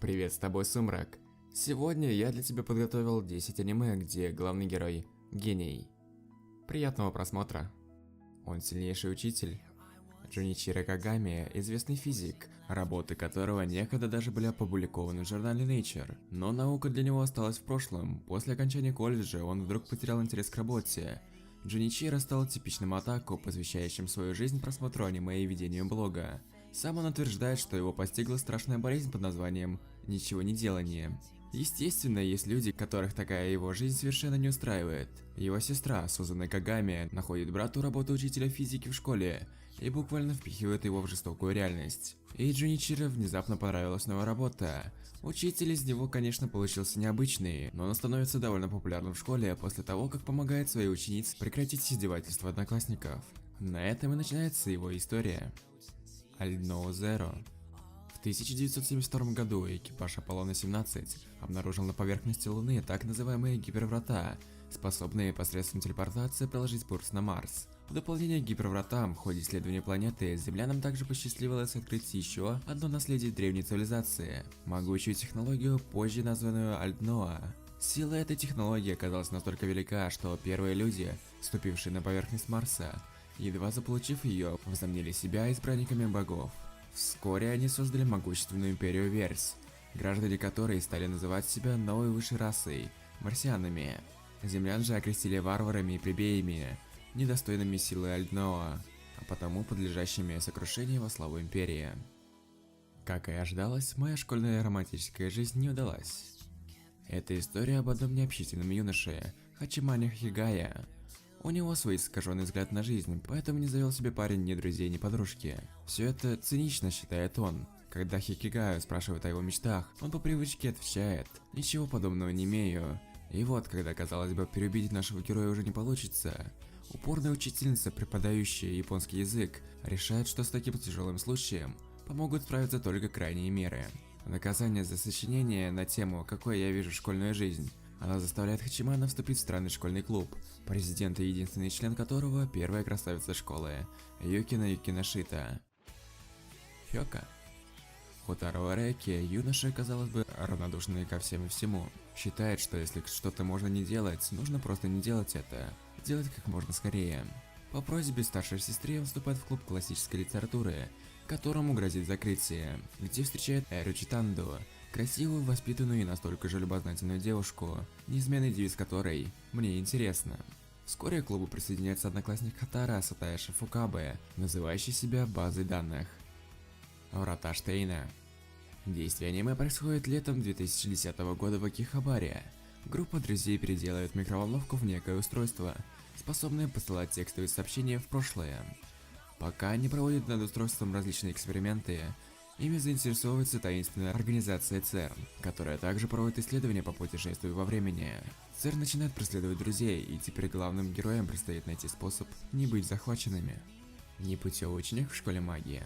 Привет, с тобой Сумрак. Сегодня я для тебя подготовил 10 аниме, где главный герой – гений. Приятного просмотра. Он сильнейший учитель. Джуничиро Кагами – известный физик, работы которого некогда даже были опубликованы в журнале Nature. Но наука для него осталась в прошлом. После окончания колледжа он вдруг потерял интерес к работе. Джуничиро стал типичным отаку, посвящающим свою жизнь просмотру аниме и ведению блога. Сам он утверждает, что его постигла страшная болезнь под названием «ничего не делание». Естественно, есть люди, которых такая его жизнь совершенно не устраивает. Его сестра, Сузуна Кагами, находит брату работу учителя физики в школе и буквально впихивает его в жестокую реальность. И Джуничиро внезапно понравилась новая работа. Учитель из него, конечно, получился необычный, но он становится довольно популярным в школе после того, как помогает своей ученице прекратить издевательства одноклассников. На этом и начинается его история. Альдноу Зеро. В 1972 году экипаж Аполлона-17 обнаружил на поверхности Луны так называемые гиперврата, способные посредством телепортации проложить курс на Марс. В дополнение к гипервратам, в ходе исследования планеты, землянам также посчастливилось открыть еще одно наследие древней цивилизации – могучую технологию, позже названную Альдноа. Сила этой технологии оказалась настолько велика, что первые люди, ступившие на поверхность Марса, едва заполучив ее, возомнили себя избранниками богов. Вскоре они создали могущественную империю Верс, граждане которой стали называть себя новой высшей расой – марсианами. Землян же окрестили варварами и плебеями, недостойными силы Альдноа, а потому подлежащими сокрушению во славу империи. Как и ожидалось, моя школьная романтическая жизнь не удалась. Это история об одном необщительном юноше, Хачимане Хигая. У него свой искаженный взгляд на жизнь, поэтому не завел себе парень ни друзей, ни подружки. Все это цинично, считает он. Когда Хикигаю спрашивает о его мечтах, он по привычке отвечает: «Ничего подобного не имею». И вот, когда, казалось бы, переубедить нашего героя уже не получится, упорная учительница, преподающая японский язык, решает, что с таким тяжелым случаем помогут справиться только крайние меры. В наказание за сочинение на тему «Какой я вижу школьную жизнь» она заставляет Хачимана вступить в странный школьный клуб, президент и единственный член которого – первая красавица школы – Юкина Юкиношита. Хёка. Хотаро Ареки, юноша, казалось бы, равнодушный ко всем и всему, считает, что если что-то можно не делать, нужно просто не делать это, делать как можно скорее. По просьбе старшей сестры он вступает в клуб классической литературы, которому грозит закрытие, где встречает Эру Читанду, красивую, воспитанную и настолько же любознательную девушку, неизменный девиз которой «Мне интересно». Вскоре к клубу присоединяется одноклассник Хатара Сатаэши Фукабе, называющий себя базой данных. Врата Штейна. Действие аниме происходит летом 2010 года в Акихабаре. Группа друзей переделывает микроволновку в некое устройство, способное посылать текстовые сообщения в прошлое. Пока они проводят над устройством различные эксперименты, ими заинтересовывается таинственная организация ЦЕРН, которая также проводит исследования по путешествию во времени. ЦЕРН начинает преследовать друзей, и теперь главным героям предстоит найти способ не быть захваченными. Непутевый ученик в школе магии.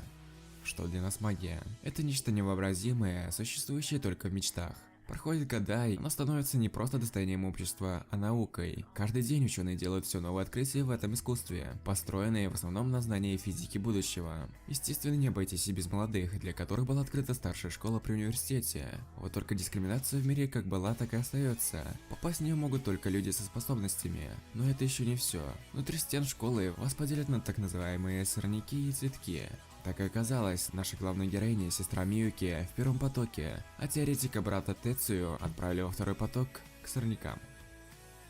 Что для нас магия? Это нечто невообразимое, существующее только в мечтах. Проходят года, и оно становится не просто достоянием общества, а наукой. Каждый день ученые делают все новые открытия в этом искусстве, построенные в основном на знании физики будущего. Естественно, не обойтись и без молодых, для которых была открыта старшая школа при университете. Вот только дискриминация в мире как была, так и остается. Попасть в нее могут только люди со способностями. Но это еще не все. Внутри стен школы вас поделят на так называемые сорняки и цветки. Так и оказалось, наша главная героиня, сестра Миюки, в первом потоке, а теоретика брата Тецию отправили во второй поток к сорнякам.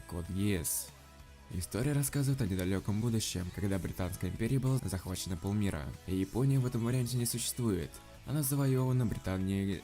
Код Гиас. История рассказывает о недалеком будущем, когда Британской империей было захвачено полмира, и Япония в этом варианте не существует. Она завоевана Британией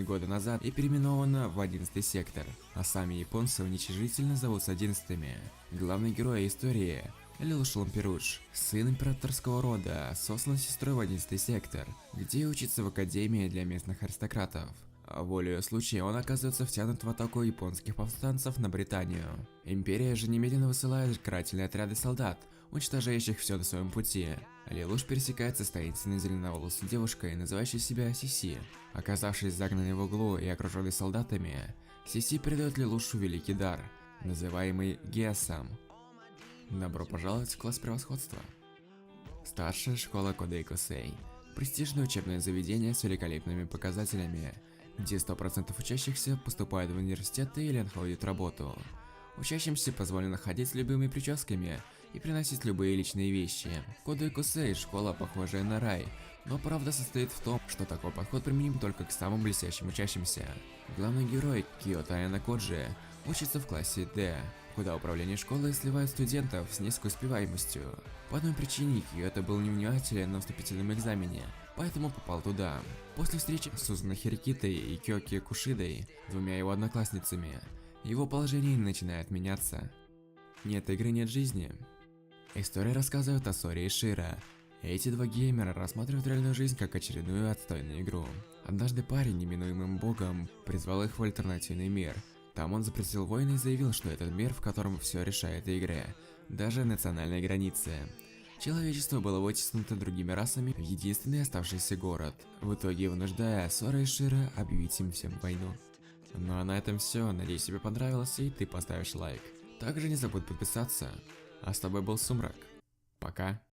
года назад и переименована в 11-й сектор, а сами японцы уничижительно зовутся 11-ми. Главный герой истории Лил Шлампируш, сын императорского рода, сослан сестрой в 11-й сектор, где учится в академии для местных аристократов. Волею случая он оказывается втянут в атаку японских повстанцев на Британию. Империя же немедленно высылает карательные отряды солдат, уничтожающих все на своем пути. Лилуш пересекается с таинственной зеленоволосой девушкой, называющей себя Сиси. Оказавшись загнанной в углу и окруженной солдатами, Сиси передает Лилушу великий дар, называемый Гиасом. Добро пожаловать в класс превосходства. Старшая школа Кодэй Косей. Престижное учебное заведение с великолепными показателями, где 100% учащихся поступают в университеты или находят работу. Учащимся позволено ходить с любыми прическами и приносить любые личные вещи. Кода и Кусей – школа, похожая на рай, но правда состоит в том, что такой подход применим только к самым блестящим учащимся. Главный герой Киото Аяна Коджи учится в классе D, куда управление школы сливает студентов с низкой успеваемостью. По одной причине Киото был невнимателен на вступительном экзамене, поэтому попал туда. После встречи с Сузуна Хирикитой и Кёки Кушидой, двумя его одноклассницами, его положение начинает меняться. Нет игры, нет жизни. История рассказывает о Сори и Широ. Эти два геймера рассматривают реальную жизнь как очередную отстойную игру. Однажды парень, неминуемым богом, призвал их в альтернативный мир. Там он запретил войны и заявил, что этот мир, в котором все решает в игре, даже национальные границы. Человечество было вытеснуто другими расами в единственный оставшийся город, в итоге вынуждая Сори и Широ объявить им всем войну. Ну а на этом все, надеюсь тебе понравилось и ты поставишь лайк. Также не забудь подписаться. А с тобой был Сумрак. Пока.